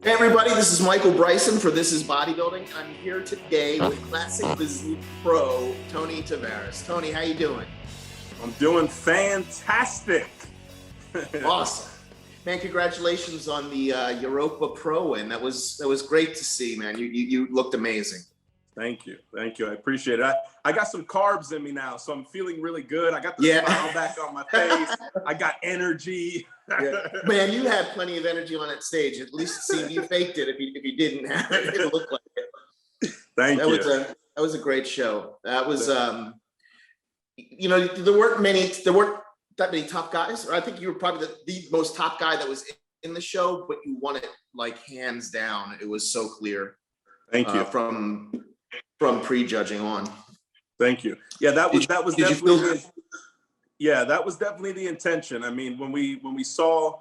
Hey everybody, this is Michael Bryson for This is Bodybuilding. I'm here today with Classic Physique Pro, Tony Taveras. Tony, how you doing? I'm doing fantastic. Awesome. Man, congratulations on the Europa Pro win. That was great to see, man. You looked amazing. Thank you. I appreciate it. I got some carbs in me now, so I'm feeling really good. I got the smile back on my face. I got energy. Yeah. Man, you had plenty of energy on that stage. At least it seemed you faked it. If you didn't have it, it looked like it. Thank you. That was a great show. That was there weren't that many top guys. I think you were probably the most top guy that was in the show, but you won it like hands down. It was so clear. Thank you. From prejudging on. Thank you. Yeah, that was definitely the intention. I mean, when we saw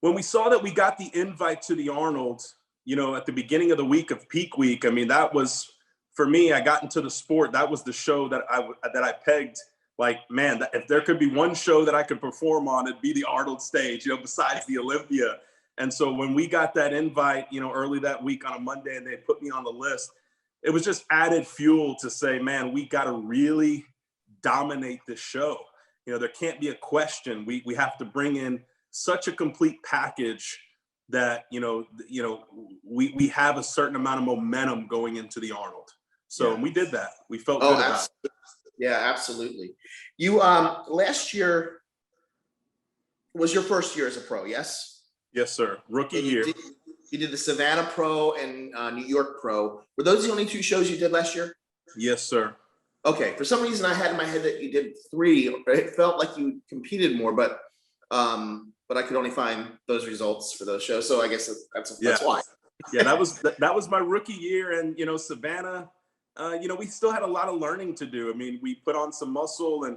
that we got the invite to the Arnold, at the beginning of the week of peak week, I mean, that was, for me, I got into the sport. That was the show that I pegged, like, man, if there could be one show that I could perform on, it'd be the Arnold stage, besides the Olympia. And so when we got that invite, early that week on a Monday, and they put me on the list, it was just added fuel to say, man, we got to really dominate this show. There can't be a question. We have to bring in such a complete package that, we have a certain amount of momentum going into the Arnold. So we did that. We felt good about it. Yeah, absolutely. You, last year was your first year as a pro, yes? Yes, sir. Rookie year. You did the Savannah Pro and New York Pro. Were those the only two shows you did last year? Yes, sir. Okay. For some reason, I had in my head that you did 3. It felt like you competed more, but I could only find those results for those shows. So I guess that's why. Yeah, that was my rookie year, and Savannah. We still had a lot of learning to do. I mean, we put on some muscle, and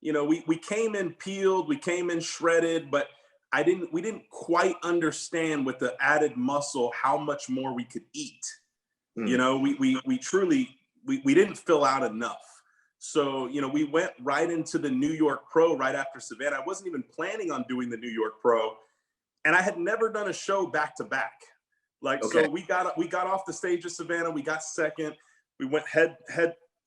we came in peeled, we came in shredded, but we didn't quite understand with the added muscle how much more we could eat. We truly didn't fill out enough. So, we went right into the New York Pro right after Savannah. I wasn't even planning on doing the New York Pro, and I had never done a show back to back. So we got off the stage of Savannah. We got second. We went head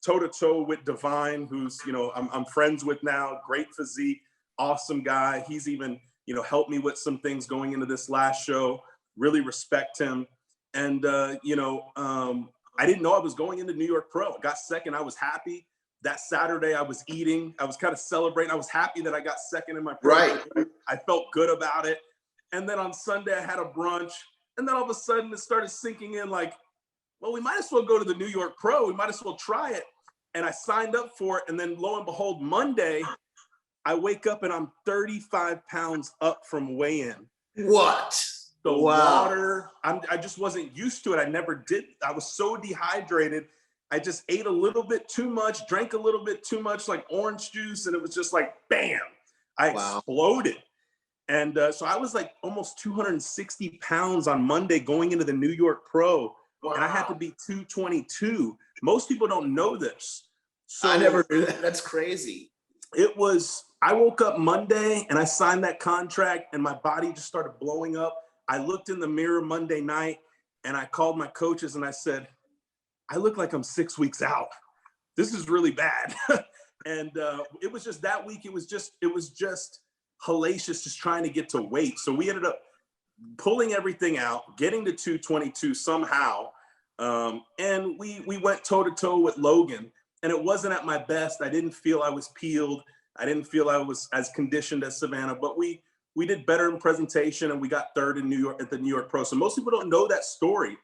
toe to toe with Divine, who's I'm friends with now. Great physique, awesome guy. He's even helped me with some things going into this last show. Really respect him. And, I didn't know I was going into New York Pro. I got second. I was happy. That Saturday I was eating. I was kind of celebrating. I was happy that I got second in my pro. Right. I felt good about it. And then on Sunday I had a brunch. And then all of a sudden it started sinking in like, well, we might as well go to the New York Pro. We might as well try it. And I signed up for it. And then lo and behold, Monday, I wake up and I'm 35 pounds up from weigh-in. What? The water, I just wasn't used to it. I never did. I was so dehydrated. I just ate a little bit too much, drank a little bit too much, like orange juice. And it was just like, bam, I exploded. And so I was like almost 260 pounds on Monday going into the New York Pro. Wow. And I had to be 222. Most people don't know this. So I never knew that. That's crazy. I woke up Monday and I signed that contract and my body just started blowing up. I looked in the mirror Monday night and I called my coaches and I said, I look like I'm 6 weeks out. This is really bad. And it was just that week. It was just hellacious just trying to get to weight. So we ended up pulling everything out, getting to 222 somehow. And we went toe to toe with Logan. And it wasn't at my best. I didn't feel I was peeled. I didn't feel I was as conditioned as Savannah, but we did better in presentation and we got third in New York at the New York Pro. So most people don't know that story.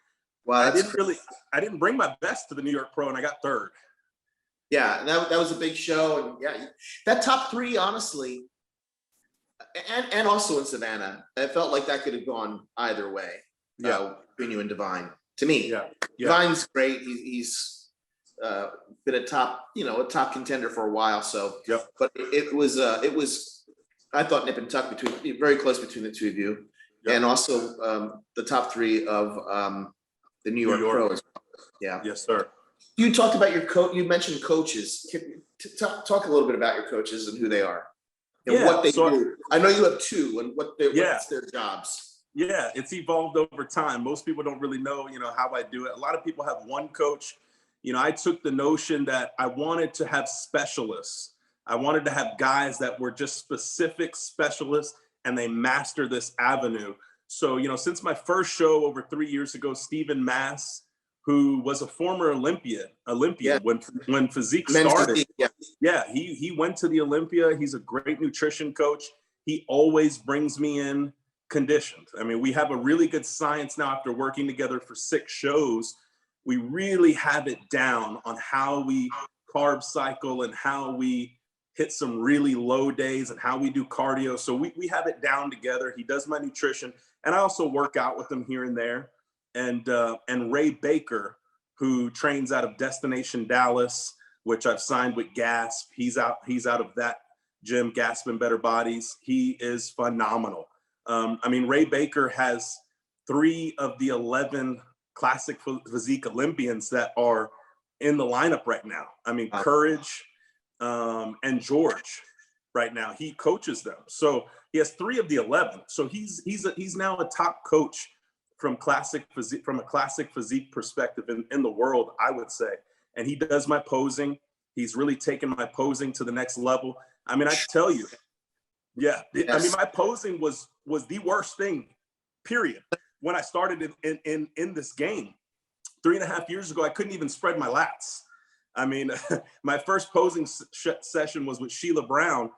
Wow, I didn't bring my best to the New York Pro and I got third. Yeah, that was a big show. And yeah, that top 3, honestly, and also in Savannah, it felt like that could have gone either way. Between you and Divine. To me, Divine's great. He's been a top contender for a while. So, but it was I thought nip and tuck very close between the two of you, and also the top 3 of the New York Pros. Yeah. Yes, sir. You talked about your coach. You mentioned coaches. Talk a little bit about your coaches and who they are and what they do. I know you have 2, and what's their jobs. Yeah, it's evolved over time. Most people don't really know, how I do it. A lot of people have one coach. I took the notion that I wanted to have specialists. I wanted to have guys that were just specific specialists and they master this avenue. So, since my first show over 3 years ago, Stephen Mass, who was a former Olympian Yeah. when physique Men's started. physique, yeah. Yeah, he went to the Olympia. He's a great nutrition coach. He always brings me in conditioned. I mean, we have a really good science now after working together for 6 shows. We really have it down on how we carb cycle and how we hit some really low days and how we do cardio. So we have it down together. He does my nutrition, and I also work out with him here and there. And Ray Baker, who trains out of Destination Dallas, which I've signed with Gasp. He's out of that gym, Gasp and Better Bodies. He is phenomenal. Ray Baker has 3 of the 11 Classic Physique Olympians that are in the lineup right now. Courage and George right now. He coaches them. So he has 3 of the 11. So he's now a top coach from a classic physique perspective in the world, I would say. And he does my posing. He's really taken my posing to the next level. I tell you, yeah. Yes. My posing was the worst thing, period. When I started in this game 3.5 years ago, I couldn't even spread my lats. My first posing session was with Sheila Brown,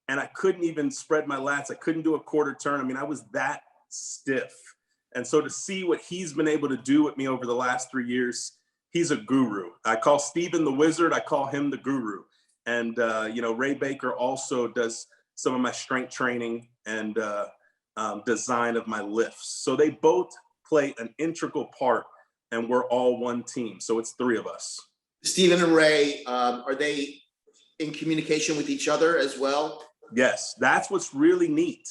and I couldn't even spread my lats. I couldn't do a quarter turn. I was that stiff. And so to see what he's been able to do with me over the last 3 years, he's a guru. I call Steven the wizard. I call him the guru. And, Ray Baker also does some of my strength training and design of my lifts. So they both play an integral part, and we're all one team. So it's 3 of us. Stephen and Ray, are they in communication with each other as well? Yes, that's what's really neat.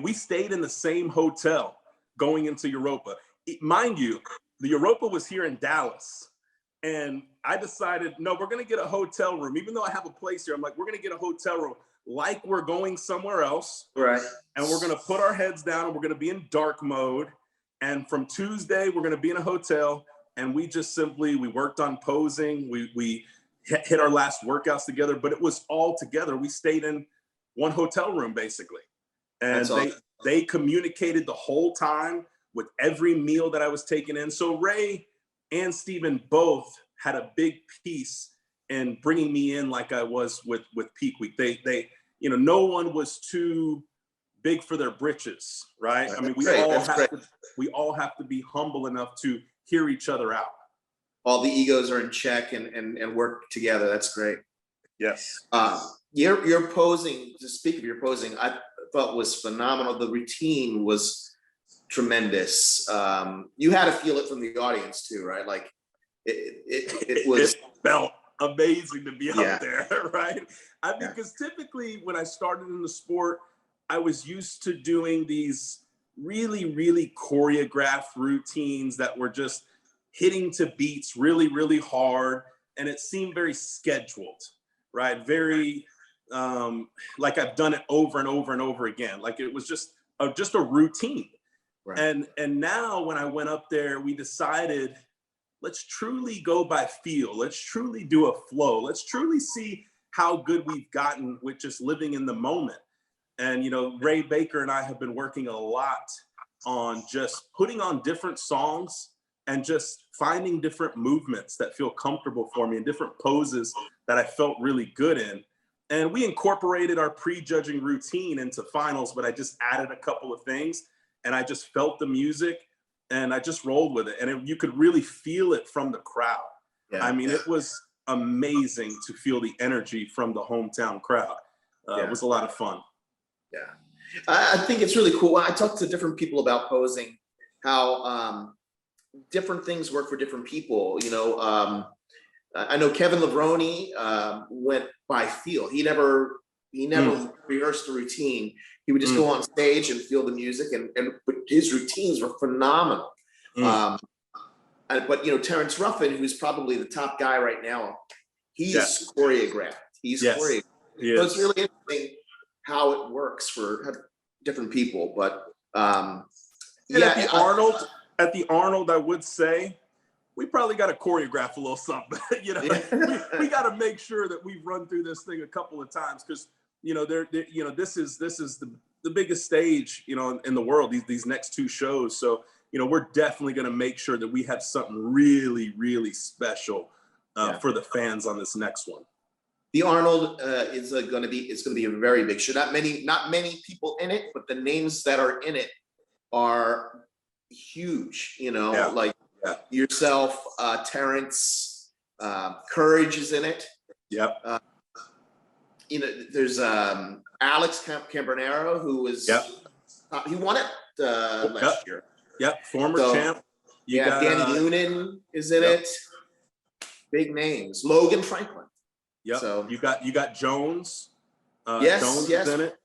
We stayed in the same hotel going into Europa. Mind you, the Europa was here in Dallas. And I decided, no, we're going to get a hotel room. Even though I have a place here, I'm like, we're going to get a hotel room like we're going somewhere else. Right. And we're going to put our heads down and we're going to be in dark mode. And from Tuesday, we're going to be in a hotel. And we worked on posing. We hit our last workouts together, but it was all together. We stayed in one hotel room, basically. And they communicated the whole time with every meal that I was taking in. So Ray and Stephen both had a big piece in bringing me in like I was with Peak Week. They no one was too big for their britches, right? We all have to be humble enough to hear each other out. All the egos are in check and work together. That's great. Yes. Your posing, to speak of your posing, I thought was phenomenal. The routine was tremendous. You had to feel it from the audience too, right? Like it was. It felt amazing to be out there, right? Because typically when I started in the sport, I was used to doing these really, really choreographed routines that were just hitting to beats really, really hard. And it seemed very scheduled, right? Very, like I've done it over and over and over again. Like it was just a routine. Right. And now when I went up there, we decided, let's truly go by feel. Let's truly do a flow. Let's truly see how good we've gotten with just living in the moment. And, Ray Baker and I have been working a lot on just putting on different songs and just finding different movements that feel comfortable for me and different poses that I felt really good in. And we incorporated our pre-judging routine into finals, but I just added a couple of things and I just felt the music and I just rolled with it. And you could really feel it from the crowd. Yeah, It was amazing to feel the energy from the hometown crowd. It was a lot of fun. Yeah. I think it's really cool. I talked to different people about posing, how different things work for different people. I know Kevin Levrone went by feel. He never rehearsed the routine. He would just go on stage and feel the music, and his routines were phenomenal. But Terrence Ruffin, who's probably the top guy right now, he's choreographed. He's choreographed. So it's really interesting how it works for different people. But And Yeah, at the Arnold, I would say we probably got to choreograph a little something. You know, we got to make sure that we've run through this thing a couple of times because you know you know this is the biggest stage in the world. These next two shows, so you know we're definitely going to make sure that we have something really really special for the fans on this next one. The Arnold is going to be a very big show. Not many people in it, but the names that are in it are huge. You know, like yourself, Terrence, Courage is in it. Yep. You know, there's Alex Cambronero, who was he won it last year. Yep, former champ. You got Danny Noonan is in it. Big names. Logan Franklin. Yep. So you got Jones. Jones is in it.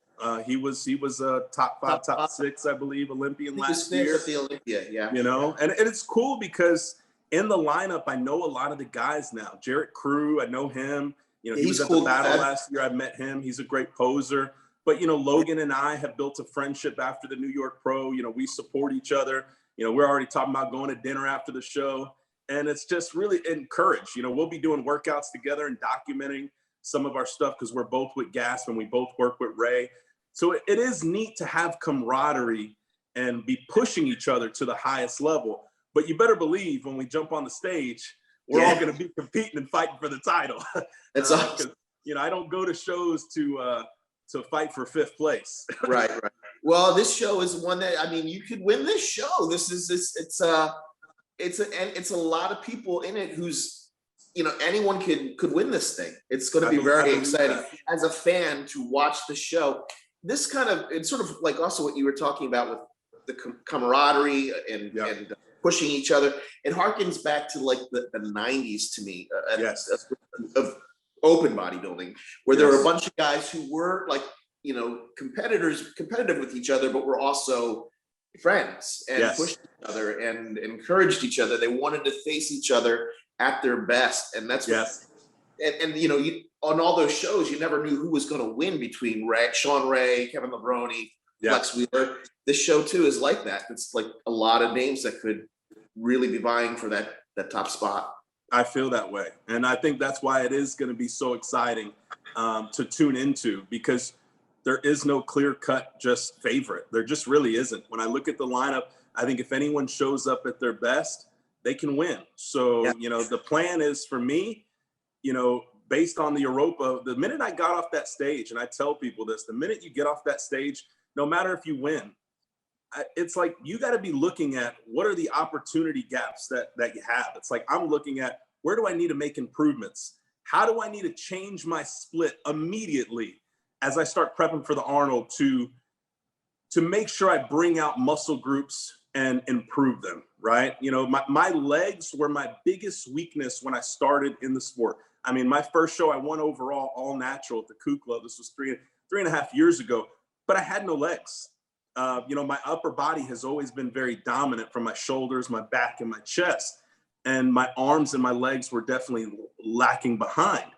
He was a top 5, top 6, I believe, Olympian last year. At the Olympia, yeah. You know, and it's cool because in the lineup, I know a lot of the guys now. Jarrett Crew, I know him. You know, he was at the battle last year. I met him. He's a great poser. But you know, Logan and I have built a friendship after the New York Pro. You know, we support each other. You know, we're already talking about going to dinner after the show. And it's just really encouraged. You know, we'll be doing workouts together and documenting some of our stuff because we're both with Gasp and we both work with Ray. So it is neat to have camaraderie and be pushing each other to the highest level. But you better believe when we jump on the stage, we're all going to be competing and fighting for the title. That's awesome. You know, I don't go to shows to fight for 5th place. Right. Well, this show is one that, I mean, you could win this show. It's a lot of people in it who's, you know, anyone could win this thing. It's going to be very exciting as a fan to watch the show. This it's sort of like also what you were talking about with the camaraderie and pushing each other. It harkens back to like the 90s to me of open bodybuilding, where there were a bunch of guys who were like, you know, competitive with each other, but were also friends and pushed each other and encouraged each other. They wanted to face each other at their best, and that's and you know, on all those shows, you never knew who was going to win between Sean Ray, Kevin Lebroni, Flex Wheeler. This show too is like that. It's like a lot of names that could really be vying for that top spot. I feel that way, and I think that's why it is going to be so exciting to tune into, because there is no clear-cut just favorite. There just really isn't. When I look at the lineup, I think if anyone shows up at their best, they can win. So, you know, the plan is for me, you know, based on the Europa, the minute I got off that stage, and I tell people this, the minute you get off that stage, no matter if you win, it's like you got to be looking at what are the opportunity gaps that you have. It's like I'm looking at where do I need to make improvements? How do I need to change my split immediately as I start prepping for the Arnold to make sure I bring out muscle groups and improve them, right? You know, my legs were my biggest weakness when I started in the sport. I mean, my first show, I won overall all natural at the Coup Club. This was three and a half years ago, but I had no legs. You know, my upper body has always been very dominant from my shoulders, my back, and my chest. And my arms and my legs were definitely lacking behind.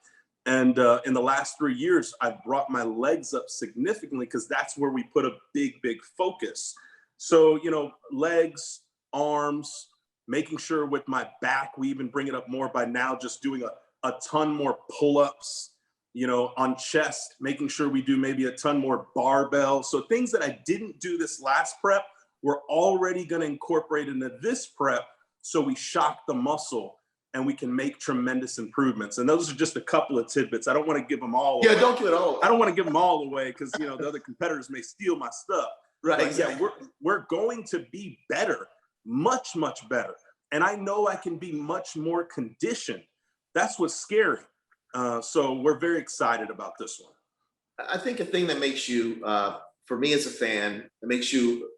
And in the last 3 years, I've brought my legs up significantly because that's where we put a big, big focus. So, you know, legs, arms, making sure with my back, we even bring it up more by now just doing a ton more pull-ups, you know, on chest, making sure we do maybe a ton more barbell. So things that I didn't do this last prep, we're already going to incorporate into this prep so we shock the muscle and we can make tremendous improvements. And those are just a couple of tidbits. I don't want to give them all away. Don't give it all. I don't want to give them all away because, you know, the other competitors may steal my stuff. Right. But yeah, we're going to be better, much, much better. And I know I can be much more conditioned. That's what's scary. So we're very excited about this one. I think a thing that makes you, for me as a fan, that makes you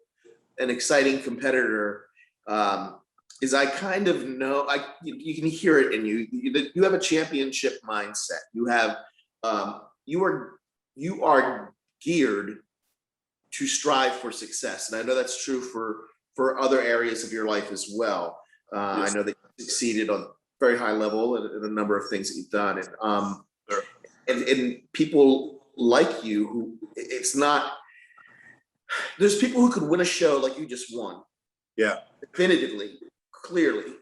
an exciting competitor is I kind of know, you can hear it in you. You have a championship mindset. You have, you are geared to strive for success. And I know that's true for other areas of your life as well. I know that you succeeded on very high level in a number of things that you've done. And, and people like you who there's people who could win a show like you just won Yeah. definitively, clearly,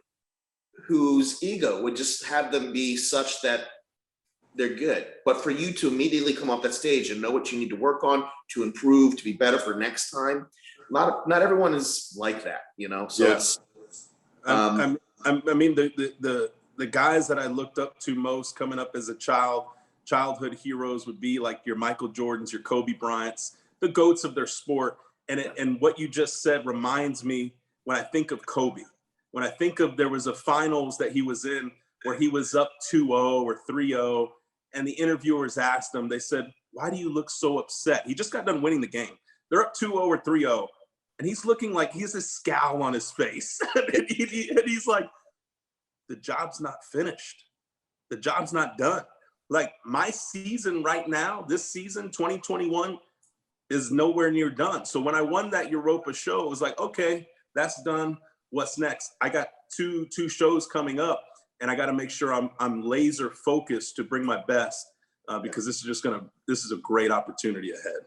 whose ego would just have them be such that they're good. But for you to immediately come off that stage and know what you need to work on to improve, to be better for next time, not everyone is like that, you know? So it's, I mean, the guys that I looked up to most coming up as a childhood heroes would be like your Michael Jordans, your Kobe Bryants, the GOATs of their sport. And what you just said reminds me when I think of Kobe, when I think of there was a finals that he was in where he was up 2-0 or 3-0, and the interviewers asked him, they said, "Why do you look so upset?" He just got done winning the game. They're up 2-0 or 3-0. And he's looking like he has a scowl on his face. and he's like, the job's not finished. The job's not done. Like my season right now, this season, 2021, is nowhere near done. So when I won that Europa show, it was like, okay, that's done. What's next? I got two shows coming up, and I got to make sure I'm laser focused to bring my best because this is a great opportunity ahead.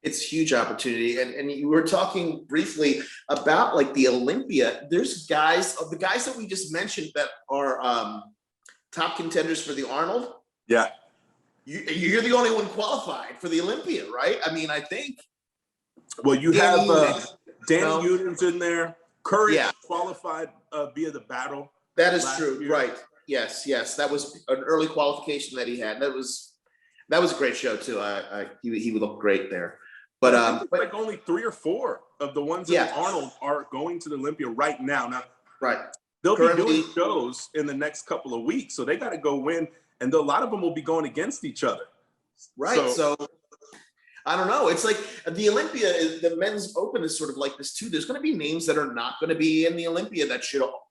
It's a huge opportunity. And you were talking briefly about like the Olympia. There's guys, the guys that we just mentioned that are top contenders for the Arnold. Yeah. You're the only one qualified for the Olympia, right? I mean, I think. Well, you have Danny Union's in there. Curry qualified via the battle. That is true, year. Right. Yes. That was an early qualification that he had. That was a great show too. He would look great there. But I think like only 3 or 4 of the ones in the Arnold are going to the Olympia right now. Now, they'll be doing shows in the next couple of weeks, so they got to go win, and a lot of them will be going against each other. Right. So I don't know. It's like the Olympia, the men's open is sort of like this too. There's going to be names that are not going to be in the Olympia that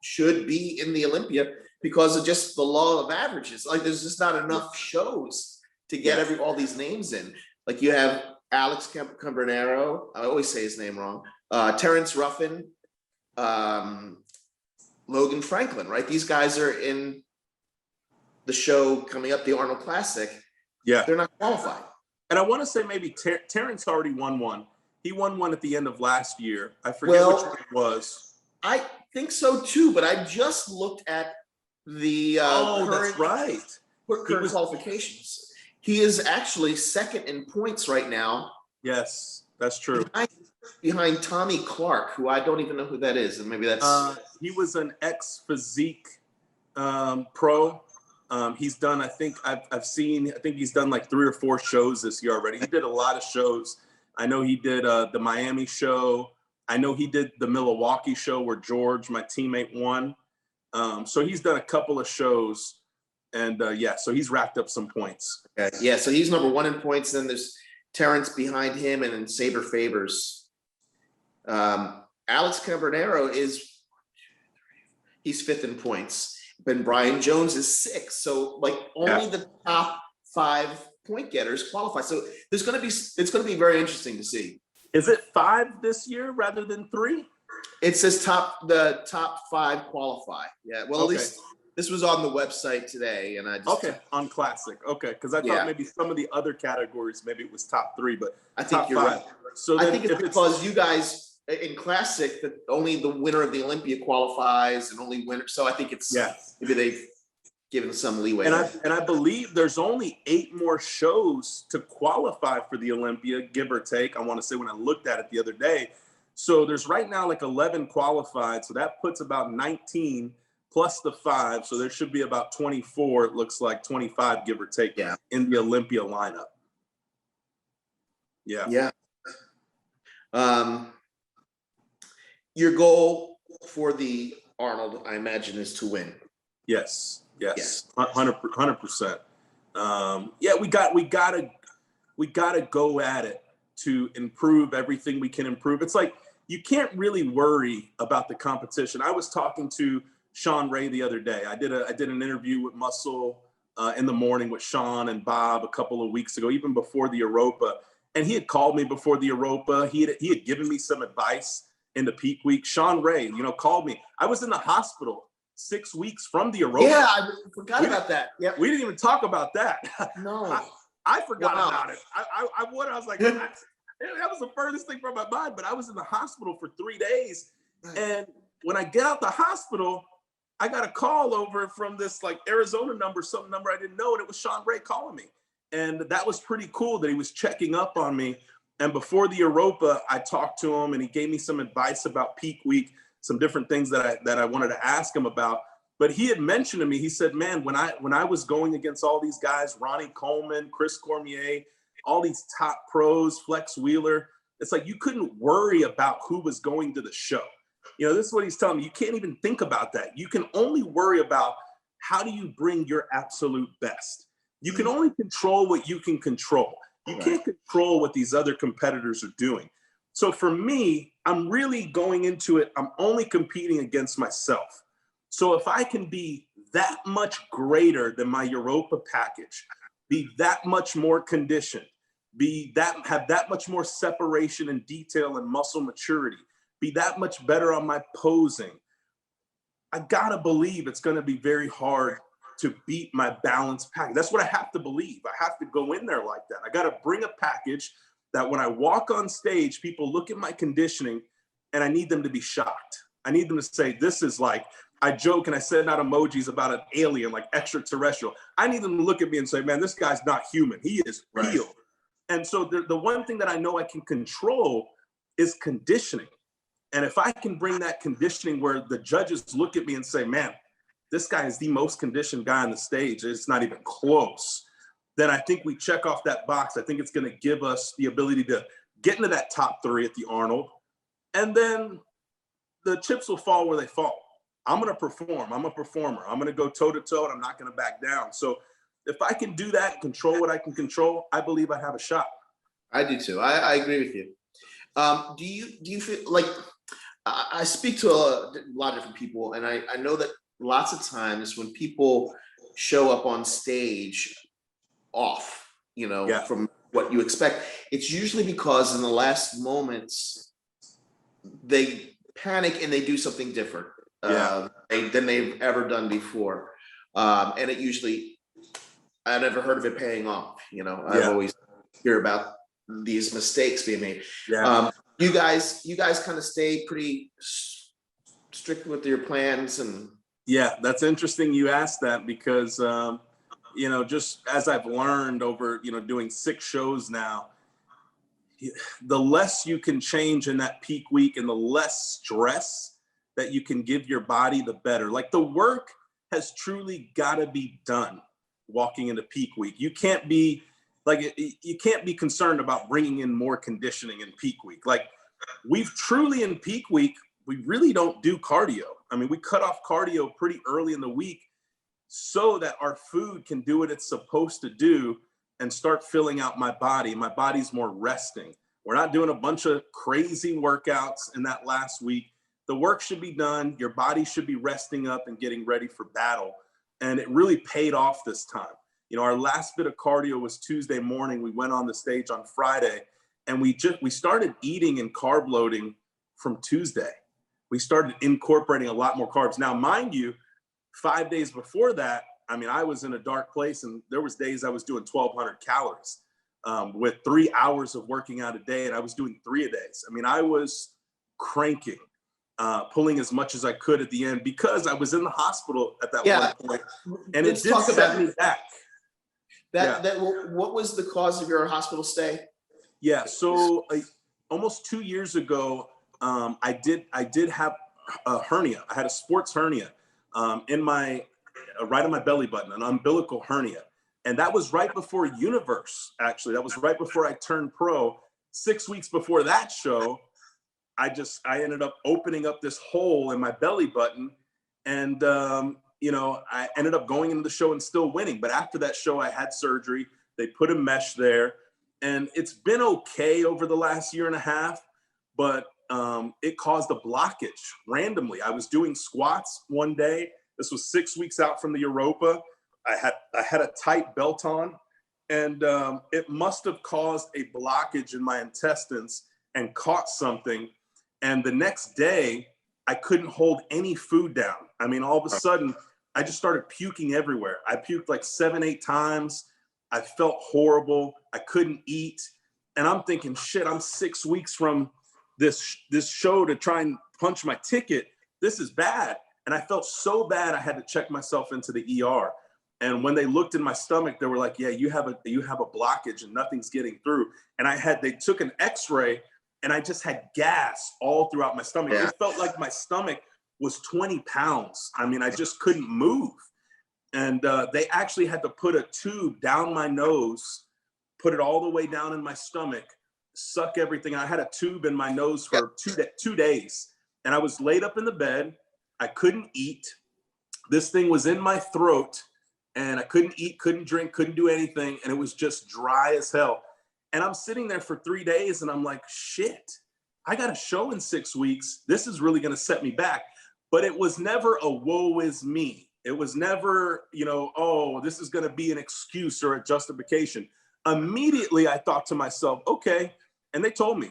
should be in the Olympia because of just the law of averages. Like there's just not enough shows to get all these names in. Like you have Alex Cambronero, I always say his name wrong, Terrence Ruffin, Logan Franklin, right? These guys are in the show coming up, the Arnold Classic. Yeah. They're not qualified. And I want to say maybe Terrence already won one. He won one at the end of last year. I forget which one it was. I think so too, but I just looked at the that's right. Current qualifications. He is actually second in points right now. Yes, that's true. Behind Tommy Clark, who I don't even know who that is, and maybe that's. He was an ex-physique pro. He's done. I think he's done like 3 or 4 shows this year already. He did a lot of shows. I know he did the Miami show. I know he did the Milwaukee show where George, my teammate, won. So he's done a couple of shows. And so he's racked up some points. Okay. Yeah, so he's number 1 in points. Then there's Terrence behind him, and then Saber Favors. Alex Cambronero he's 5th in points. Then Brian Jones is 6th. So like only the top 5 point getters qualify. So it's going to be very interesting to see. Is it 5 this year rather than 3? It says the top 5 qualify. Yeah. Well, at least. This was on the website today, and I just on Classic. Okay, because I thought maybe some of the other categories, maybe it was top 3, but I think you're right. So I think it's because you guys in Classic that only the winner of the Olympia qualifies, and only winner. So I think it's maybe they've given some leeway. And I believe there's only 8 more shows to qualify for the Olympia, give or take. I want to say when I looked at it the other day. So there's right now like 11 qualified, so that puts about 19. Plus the 5, so there should be about 24. It looks like 25, give or take, in the Olympia lineup. Yeah. Your goal for the Arnold, I imagine, is to win. Yes, 100%. We gotta go at it to improve everything we can improve. It's like you can't really worry about the competition. I was talking to Sean Ray the other day. I did an interview with Muscle in the morning with Sean and Bob a couple of weeks ago, even before the Europa. And he had called me before the Europa. He had given me some advice in the peak week. Sean Ray, called me. I was in the hospital 6 weeks from the Europa. Yeah, I forgot about that. Yeah, we didn't even talk about that. No, I forgot about it. I was like, that was the furthest thing from my mind. But I was in the hospital for 3 days. Right. And when I get out the hospital, I got a call over from this like Arizona number, some number I didn't know, and it was Sean Bray calling me. And that was pretty cool that he was checking up on me. And before the Europa, I talked to him and he gave me some advice about peak week, some different things that I wanted to ask him about. But he had mentioned to me, he said, man, when I was going against all these guys, Ronnie Coleman, Chris Cormier, all these top pros, Flex Wheeler, it's like you couldn't worry about who was going to the show. You know, this is what he's telling me. You can't even think about that. You can only worry about how do you bring your absolute best. You can only control what you can control. You can't control what these other competitors are doing. So for me, I'm really going into it, I'm only competing against myself. So if I can be that much greater than my Europa package, be that much more conditioned, have that much more separation and detail and muscle maturity, be that much better on my posing, I gotta believe it's gonna be very hard to beat my balanced package. That's what I have to believe. I have to go in there like that. I got to bring a package that when I walk on stage, people look at my conditioning and I need them to be shocked. I need them to say, this is like, I joke and I send out emojis about an alien, like extraterrestrial. I need them to look at me and say, man, this guy's not human. He is real. And so the one thing that I know I can control is conditioning. And if I can bring that conditioning where the judges look at me and say, man, this guy is the most conditioned guy on the stage, it's not even close, then I think we check off that box. I think it's going to give us the ability to get into that top 3 at the Arnold. And then the chips will fall where they fall. I'm going to perform. I'm a performer. I'm going to go toe to toe and I'm not going to back down. So if I can do that, control what I can control, I believe I have a shot. I do too. I agree with you. Do you feel like, I speak to a lot of different people, and I know that lots of times when people show up on stage off, from what you expect, it's usually because in the last moments they panic and they do something different than they've ever done before. And it usually, I never heard of it paying off. I've always hear about these mistakes being made. You guys kind of stay pretty strict with your plans. And yeah, that's interesting you asked that because just as I've learned over doing 6 shows now, the less you can change in that peak week and the less stress that you can give your body, the better. Like the work has truly got to be done walking into peak week. You can't be concerned about bringing in more conditioning in peak week. Like we've truly in peak week, we really don't do cardio. I mean, we cut off cardio pretty early in the week so that our food can do what it's supposed to do and start filling out my body. My body's more resting. We're not doing a bunch of crazy workouts in that last week. The work should be done. Your body should be resting up and getting ready for battle. And it really paid off this time. Our last bit of cardio was Tuesday morning. We went on the stage on Friday and we started eating and carb loading from Tuesday. We started incorporating a lot more carbs. Now, mind you, 5 days before that, I was in a dark place and there was days I was doing 1,200 calories with 3 hours of working out a day, and I was doing 3 a day. I was cranking, pulling as much as I could at the end because I was in the hospital at that one point, and it did set me back. What was the cause of your hospital stay? Yeah, so almost 2 years ago, I did have a hernia. I had a sports hernia in my right on my belly button, an umbilical hernia, and that was right before Universe. Actually, that was right before I turned pro. 6 weeks before that show, I ended up opening up this hole in my belly button, and I ended up going into the show and still winning. But after that show, I had surgery. They put a mesh there, and it's been okay over the last year and a half, but it caused a blockage randomly. I was doing squats one day. This was 6 weeks out from the Europa. I had a tight belt on, and it must have caused a blockage in my intestines and caught something. And the next day, I couldn't hold any food down. All of a sudden, I just started puking everywhere. I puked like 7-8 times. I felt horrible. I couldn't eat. And I'm thinking, shit, I'm 6 weeks from this show to try and punch my ticket. This is bad. And I felt so bad I had to check myself into the ER. And when they looked in my stomach, they were like, yeah, you have a blockage and nothing's getting through. And they took an x-ray and I just had gas all throughout my stomach. Yeah. It felt like my stomach was 20 pounds. I mean, I just couldn't move. And they actually had to put a tube down my nose, put it all the way down in my stomach, suck everything. I had a tube in my nose for 2 days. And I was laid up in the bed. I couldn't eat. This thing was in my throat and I couldn't eat, couldn't drink, couldn't do anything. And it was just dry as hell. And I'm sitting there for 3 days and I'm like, shit, I got a show in 6 weeks. This is really going to set me back. But it was never a woe is me. It was never, oh, this is going to be an excuse or a justification. Immediately, I thought to myself, okay. And they told me,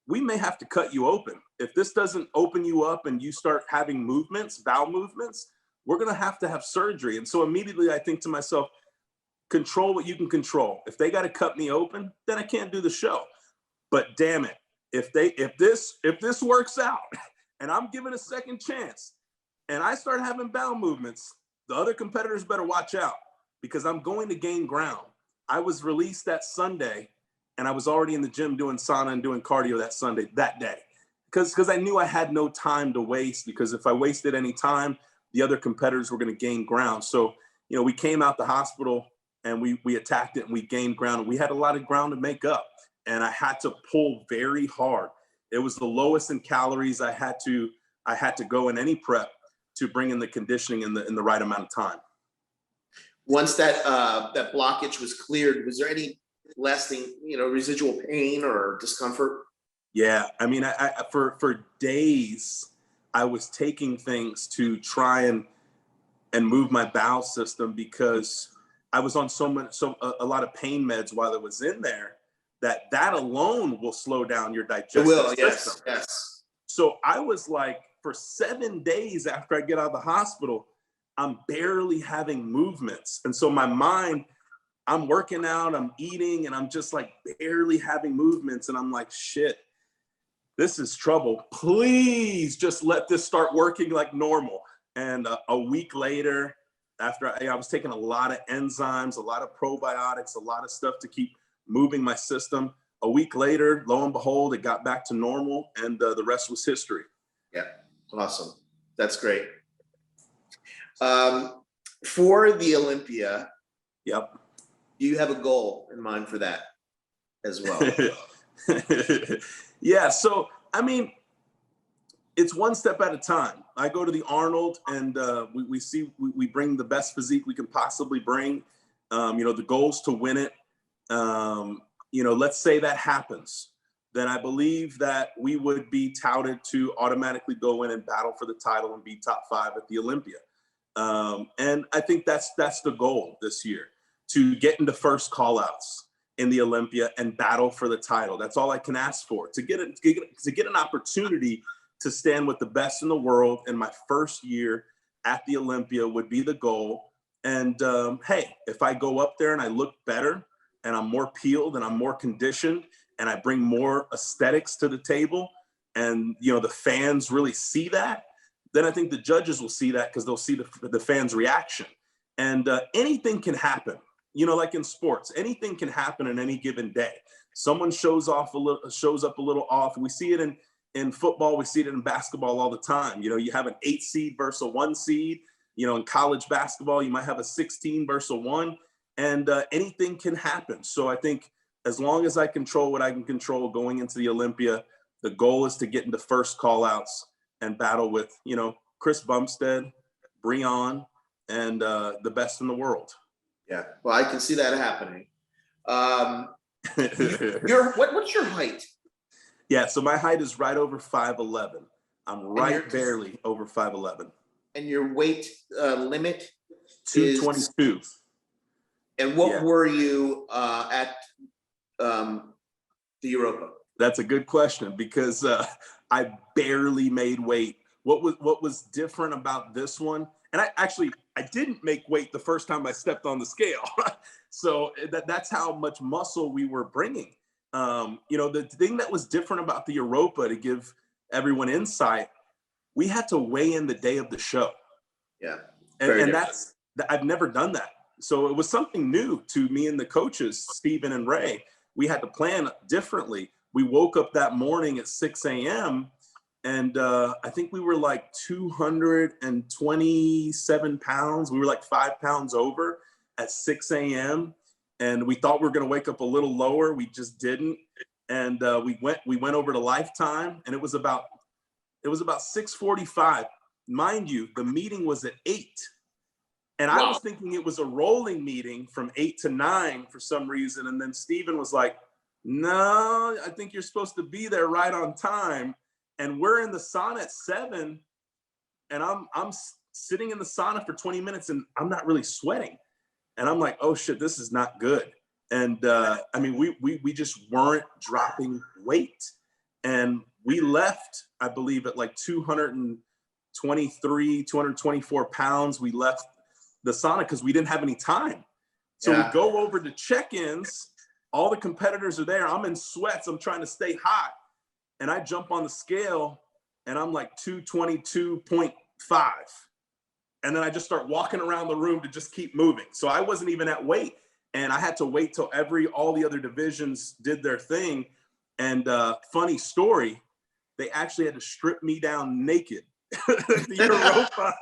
we may have to cut you open. If this doesn't open you up and you start having movements, bowel movements, we're going to have surgery. And so immediately I think to myself, control what you can control. If they got to cut me open, then I can't do the show. But damn it, if this works out and I'm given a second chance and I start having bowel movements, the other competitors better watch out because I'm going to gain ground. I was released that Sunday and I was already in the gym doing sauna and doing cardio that day. Because I knew I had no time to waste, because if I wasted any time, the other competitors were going to gain ground. So, we came out the hospital and we attacked it and we gained ground. And we had a lot of ground to make up. And I had to pull very hard. It was the lowest in calories I had to go in any prep to bring in the conditioning in the right amount of time. Once that blockage was cleared, was there any lasting, residual pain or discomfort? Yeah, I mean, I for days I was taking things to try and move my bowel system because I was on a lot of pain meds while I was in there. That alone will slow down your digestive system. Yes. So I was like, for 7 days after I get out of the hospital, I'm barely having movements. And so my mind, I'm working out, I'm eating, and I'm just like barely having movements. And I'm like, shit, this is trouble. Please just let this start working like normal. And a week later, after I was taking a lot of enzymes, a lot of probiotics, a lot of stuff to keep moving my system. A week later, lo and behold, it got back to normal, and the rest was history. Yeah, awesome. That's great. For the Olympia, Yep. do you have a goal in mind for that as well? Yeah, so I mean, it's one step at a time. I go to the Arnold and we bring the best physique we can possibly bring. The goal's to win it. Let's say that happens, then I believe that we would be touted to automatically go in and battle for the title and be top 5 at the Olympia. And I think that's the goal this year, to get into first call-outs in the Olympia and battle for the title. That's all I can ask for. To get an opportunity to stand with the best in the world in my first year at the Olympia would be the goal. And hey, if I go up there and I look better and I'm more peeled and I'm more conditioned and I bring more aesthetics to the table and, the fans really see that, then I think the judges will see that because they'll see the fans' reaction. And anything can happen, like in sports, anything can happen in any given day. Someone shows up a little off. We see it in football. We see it in basketball all the time. You have an 8 seed versus a 1 seed. In college basketball, you might have a 16 versus a 1, and anything can happen. So I think as long as I control what I can control going into the Olympia, the goal is to get into first call-outs and battle with, Chris Bumstead, Breon, and the best in the world. Yeah, well, I can see that happening. What's your height? Yeah, so my height is right over 5'11". I'm barely over 5'11". And your weight limit 222. And what were you at the Europa? That's a good question because I barely made weight. What was different about this one? And I didn't make weight the first time I stepped on the scale. So that's how much muscle we were bringing. The thing that was different about the Europa, to give everyone insight, we had to weigh in the day of the show. Yeah. And I've never done that. So it was something new to me and the coaches, Steven and Ray. We had to plan differently. We woke up that morning at 6 a.m. and I think we were like 227 pounds. We were like 5 pounds over at 6 a.m. And we thought we were going to wake up a little lower. We just didn't. And we went over to Lifetime, and it was about 6:45. Mind you, the meeting was at 8. And I was thinking it was a rolling meeting from 8 to 9 for some reason. And then Steven was like, no, I think you're supposed to be there right on time. And we're in the sauna at 7, and I'm sitting in the sauna for 20 minutes and I'm not really sweating. And I'm like, oh shit, this is not good. And I mean, we just weren't dropping weight. And we left, I believe, at like 223, 224 pounds. We left the sauna because we didn't have any time. So we go over to check-ins. All the competitors are there. I'm in sweats. I'm trying to stay hot. And I jump on the scale and I'm like 222.5. And then I just start walking around the room to just keep moving. So I wasn't even at weight. And I had to wait till all the other divisions did their thing. And funny story, they actually had to strip me down naked. The Europa,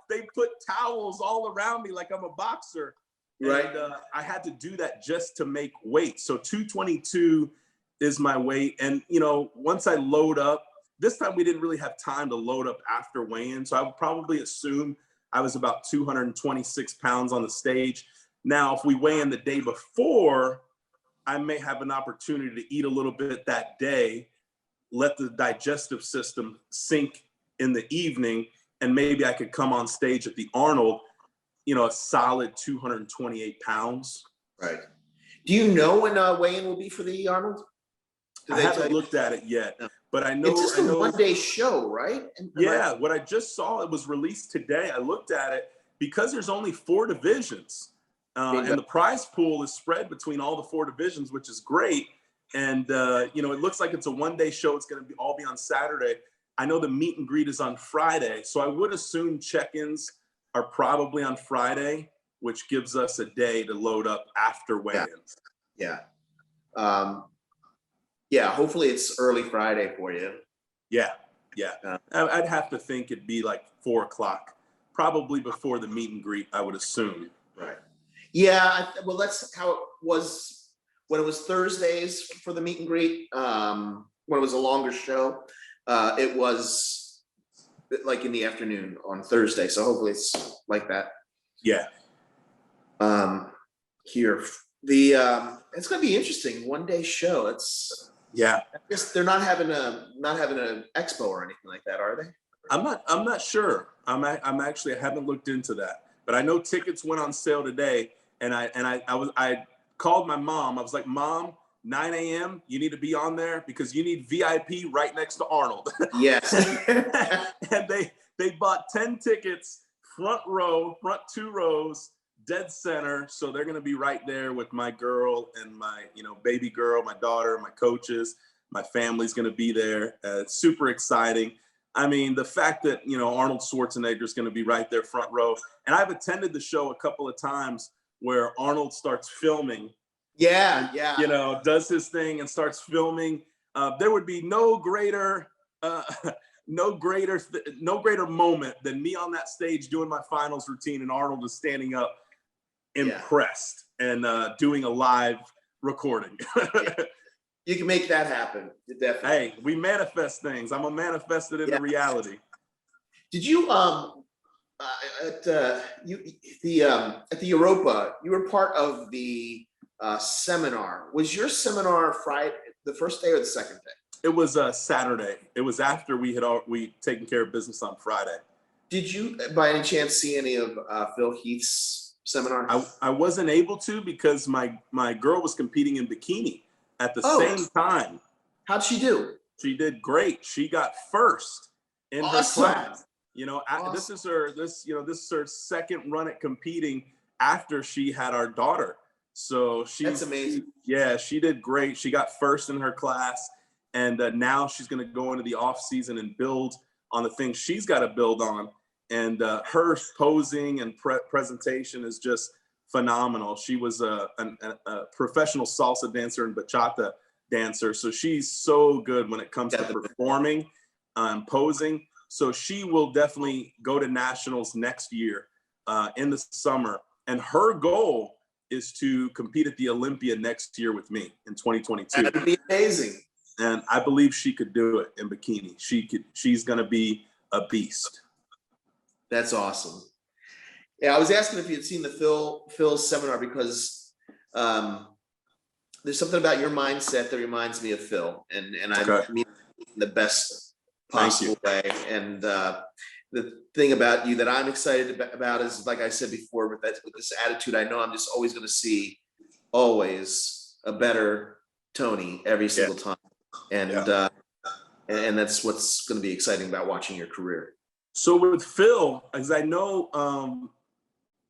they put towels all around me like I'm a boxer. Right. And I had to do that just to make weight. So 222 is my weight. And, you know, once I load up, this time we didn't really have time to load up after weigh-in. So I would probably assume I was about 226 pounds on the stage. Now, if we weigh in the day before, I may have an opportunity to eat a little bit that day, let the digestive system sink in the evening, and maybe I could come on stage at the Arnold, you know, a solid 228 pounds. Right. Do you know when weigh-in will be for the Arnold? I haven't looked at it yet, but I know it's just a one-day show, right? What I just saw, it was released today. I looked at it because there's only 4 divisions, and the prize pool is spread between all the 4 divisions, which is great. And you know, it looks like it's a one-day show. It's going to all be on Saturday. I know the meet and greet is on Friday, so I would assume check-ins are probably on Friday, which gives us a day to load up after weigh-ins. Yeah. Yeah, hopefully it's early Friday for you. Yeah. I'd have to think it'd be like 4 o'clock, probably before the meet and greet, I would assume. Right. Yeah, well, that's how it was when it was Thursdays for the meet and greet. When it was a longer show, it was like in the afternoon on Thursday. So hopefully it's like that. Yeah. Here, it's going to be interesting. One-day show. I guess they're not having an expo or anything like that, are they? I'm not sure. I haven't looked into that, but I know tickets went on sale today, and I called my mom. I was like, Mom, 9 a.m. you need to be on there because you need VIP right next to Arnold. Yes. And they bought 10 tickets, front 2 rows, dead center. So they're going to be right there with my girl and my, you know, baby girl, my daughter, my coaches, my family's going to be there. It's super exciting. I mean, the fact that, you know, Arnold Schwarzenegger is going to be right there front row. And I've attended the show a couple of times where Arnold starts filming. Yeah. You know, does his thing and starts filming. There would be no greater moment than me on that stage doing my finals routine and Arnold is standing up impressed and doing a live recording. You can make that happen. Definitely. Hey, we manifest things. I'm gonna manifest it into reality. Did you at the Europa, you were part of the seminar. Was your seminar Friday, the first day or the second day? It was Saturday. It was after we taken care of business on Friday. Did you, by any chance, see any of Phil Heath's seminar? I wasn't able to because my girl was competing in bikini at the same time. How'd she do? She did great. She got first in her class. You know, this is her second run at competing after she had our daughter. So that's amazing. She did great. She got first in her class, and now she's going to go into the off season and build on the things she's got to build on. And her posing and presentation is just phenomenal. She was a professional salsa dancer and bachata dancer. So she's so good when it comes to performing and posing. So she will definitely go to nationals next year in the summer. And her goal is to compete at the Olympia next year with me in 2022. That'd be amazing. And I believe she could do it in bikini. She's going to be a beast. That's awesome. Yeah, I was asking if you'd seen the Phil's seminar because there's something about your mindset that reminds me of Phil, and I mean in the best possible way. And the thing about you that I'm excited about is, like I said before, with this attitude, I know I'm just always going to see a better Tony every single time, and that's what's going to be exciting about watching your career. So with Phil, as I know,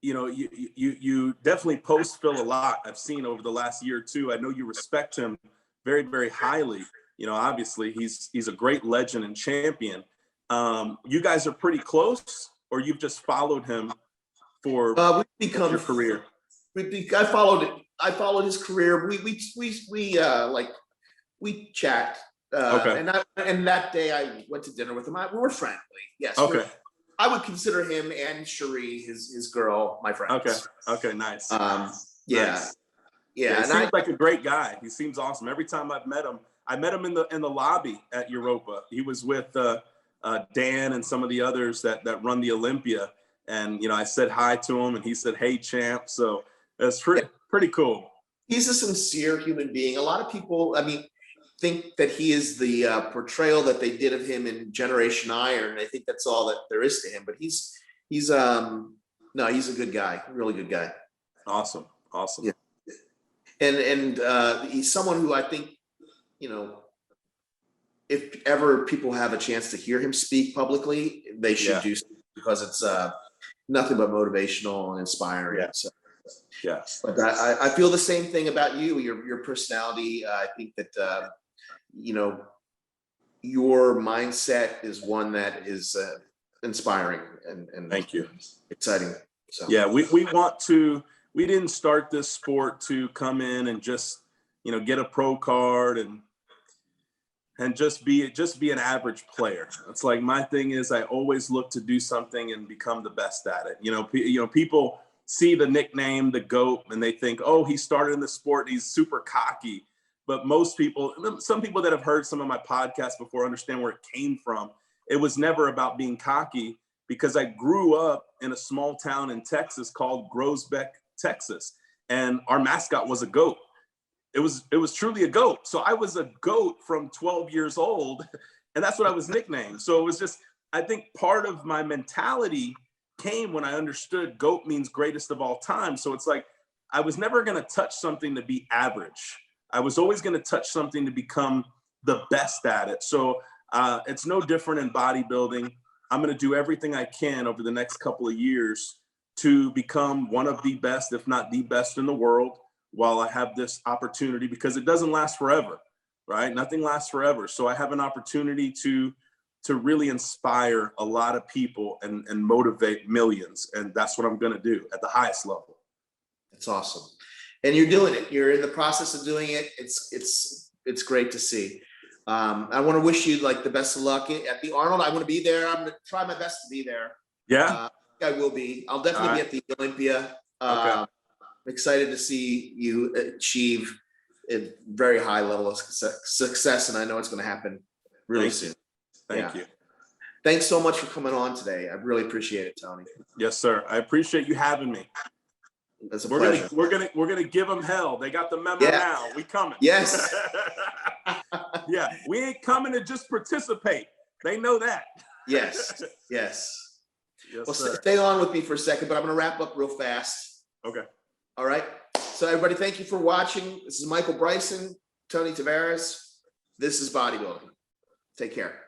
you know, you definitely post Phil a lot. I've seen over the last year or two. I know you respect him very, very highly. You know, obviously he's a great legend and champion. You guys are pretty close, or you've just followed him for we've become your career? I followed his career. We chat. And that day I went to dinner with him. We were friendly. Yes. Okay. I would consider him and Cherie, his girl, my friends. Okay. Nice. Yeah. Nice. Yeah. He seems like a great guy. He seems awesome. Every time I've met him, I met him in the lobby at Europa. He was with Dan and some of the others that run the Olympia. And, you know, I said hi to him and he said, "Hey, champ." So that's pretty cool. He's a sincere human being. A lot of people, I mean, think that he is the portrayal that they did of him in Generation Iron. I think that's all that there is to him, but he's a good guy, a really good guy. Awesome. Yeah. And he's someone who I think, you know, if ever people have a chance to hear him speak publicly, they should do so, because it's nothing but motivational and inspiring. Yeah. So. Yes. But I feel the same thing about you, your personality. I think that, you know, your mindset is one that is inspiring and thank you. Exciting. So yeah, we didn't start this sport to come in and just, you know, get a pro card and just be an average player. It's like, my thing is I always look to do something and become the best at it. You know, people see the nickname, the GOAT, and they think, oh, he started in the sport and he's super cocky. But most people, some people that have heard some of my podcasts before understand where it came from. It was never about being cocky, because I grew up in a small town in Texas called Groesbeck, Texas. And our mascot was a goat. It was truly a goat. So I was a goat from 12 years old, and that's what I was nicknamed. So it was just, I think part of my mentality came when I understood GOAT means greatest of all time. So it's like, I was never going to touch something to be average. I was always going to touch something to become the best at it. So it's no different in bodybuilding. I'm going to do everything I can over the next couple of years to become one of the best, if not the best in the world, while I have this opportunity, because it doesn't last forever, right? Nothing lasts forever. So I have an opportunity to really inspire a lot of people and motivate millions. And that's what I'm going to do at the highest level. That's awesome. And you're doing it. You're in the process of doing it. It's great to see. I want to wish you like the best of luck at the Arnold. I want to be there. I'm going to try my best to be there. Yeah. I will be. I'll definitely be at the Olympia. Okay. I'm excited to see you achieve a very high level of success, and I know it's going to happen really soon. Thank you. Thanks so much for coming on today. I really appreciate it, Tony. Yes, sir. I appreciate you having me. It's a pleasure. We're gonna give them hell. They got the memo now. We coming. Yes. Yeah, we ain't coming to just participate. They know that. Yes. Well, Sir. stay on with me for a second, but I'm going to wrap up real fast. Okay. All right. So everybody, thank you for watching. This is Michael Bryson, Tony Taveras. This is Bodybuilding. Take care.